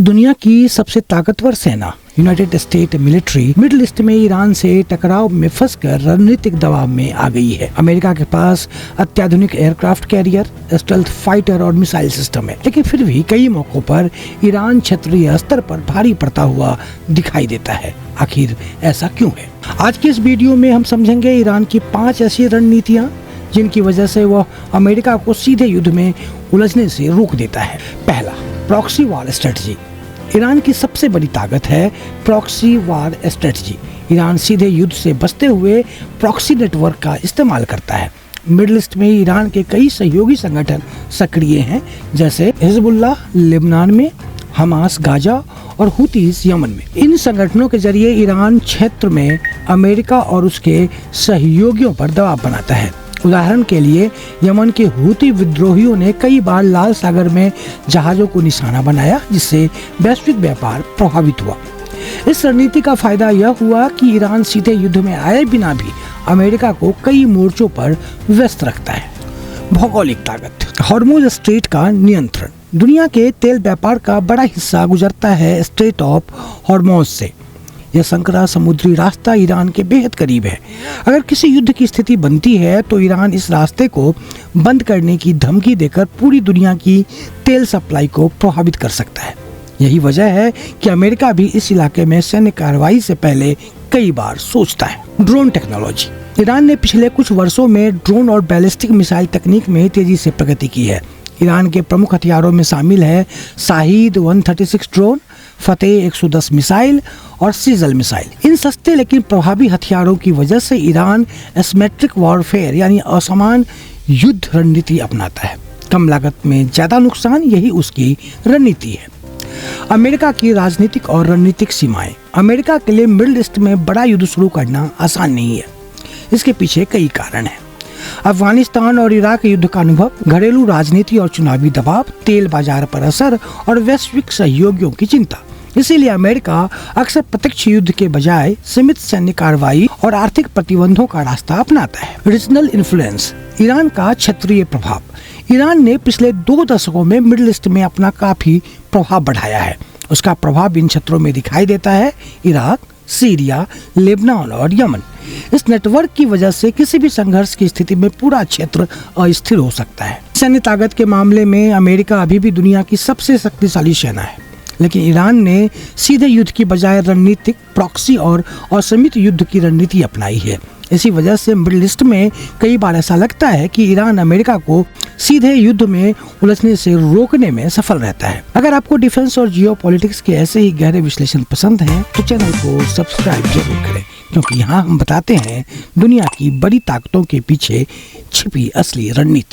दुनिया की सबसे ताकतवर सेना United state military middle east में ईरान से टकराव में फंसकर रणनीतिक दबाव में आ गई है। अमेरिका के पास अत्याधुनिक एयरक्राफ्ट कैरियर, स्टेल्थ फाइटर और मिसाइल सिस्टम है, लेकिन फिर भी कई मौकों पर ईरान क्षेत्रीय स्तर पर भारी पड़ता हुआ दिखाई देता है। आखिर ऐसा क्यों है? आज की इस वीडियो में हम समझेंगे ईरान की 5 ऐसी रणनीतियाँ जिनकी वजह से वह अमेरिका को सीधे युद्ध में उलझने से रोक देता है। पहला, प्रॉक्सी वॉर स्ट्रेटजी। ईरान की सबसे बड़ी ताकत है प्रॉक्सी वॉर स्ट्रेटजी। ईरान सीधे युद्ध से बचते हुए प्रॉक्सी नेटवर्क का इस्तेमाल करता है। मिडिल ईस्ट में ईरान के कई सहयोगी संगठन सक्रिय हैं, जैसे हिजबुल्लाह लेबनान में, हमास गाजा और हुतीस यमन में। इन संगठनों के जरिए ईरान क्षेत्र में अमेरिका और उसके सहयोगियों पर दबाव बनाता है। उदाहरण के लिए यमन के हुती विद्रोहियों ने कई बार लाल सागर में जहाजों को निशाना बनाया, जिससे वैश्विक व्यापार प्रभावित हुआ। इस रणनीति का फायदा यह हुआ कि ईरान सीधे युद्ध में आए बिना भी अमेरिका को कई मोर्चों पर व्यस्त रखता है। भौगोलिक ताकत। हॉर्मुज स्ट्रेट का नियंत्रण। दुनिया के तेल व्यापार का बड़ा हिस्सा गुजरता है स्ट्रेट ऑफ हॉर्मुज से। यह संकरा समुद्री रास्ता ईरान के बेहद करीब है। अगर किसी युद्ध की स्थिति बनती है तो ईरान इस रास्ते को बंद करने की धमकी देकर पूरी दुनिया की तेल सप्लाई को प्रभावित कर सकता है। यही वजह है कि अमेरिका भी इस इलाके में सैन्य कार्रवाई से पहले कई बार सोचता है। Drone technology. ईरान ने पिछले कुछ वर्षों में ड्रोन और बैलिस्टिक मिसाइल तकनीक में तेजी से प्रगति की है। ईरान के प्रमुख हथियारों में शामिल है शाहिद 136 ड्रोन, फतेह 110 मिसाइल और सीजल मिसाइल। इन सस्ते लेकिन प्रभावी हथियारों की वजह से ईरान एसिमेट्रिक वॉरफेयर यानी असमान युद्ध रणनीति अपनाता है। कम लागत में ज्यादा नुकसान, यही उसकी रणनीति है। अमेरिका की राजनीतिक और रणनीतिक सीमाएं। अमेरिका के लिए मिडिल ईस्ट में बड़ा युद्ध शुरू करना आसान नहीं है। इसके पीछे कई कारण हैं। अफगानिस्तान और इराक युद्ध का अनुभव, घरेलू राजनीति और चुनावी दबाव, तेल बाजार पर असर और वैश्विक सहयोगियों की चिंता। इसीलिए अमेरिका अक्सर प्रत्यक्ष युद्ध के बजाय सीमित सैन्य कार्रवाई और आर्थिक प्रतिबंधों का रास्ता अपनाता है। Regional influence. ईरान का क्षेत्रीय प्रभाव। ईरान ने पिछले 2 दशकों में मिडिल ईस्ट में अपना काफी प्रभाव बढ़ाया है। उसका प्रभाव इन क्षेत्रों में दिखाई देता है: इराक, सीरिया, लेबनान और यमन। इस नेटवर्क की वजह से किसी भी संघर्ष की स्थिति में पूरा क्षेत्र अस्थिर हो सकता है। सैन्य ताकत के मामले में अमेरिका अभी भी दुनिया की सबसे शक्तिशाली सेना है, लेकिन ईरान ने सीधे युद्ध की बजाय रणनीतिक, प्रॉक्सी और असीमित युद्ध की रणनीति अपनाई है। इसी वजह से मिडिल ईस्ट में कई बार ऐसा लगता है कि ईरान अमेरिका को सीधे युद्ध में उलझने से रोकने में सफल रहता है। अगर आपको डिफेंस और जियोपॉलिटिक्स के ऐसे ही गहरे विश्लेषण पसंद हैं तो चैनल को सब्सक्राइब जरूर करें, क्योंकि यहाँ हम बताते हैं दुनिया की बड़ी ताकतों के पीछे छिपी असली रणनीति।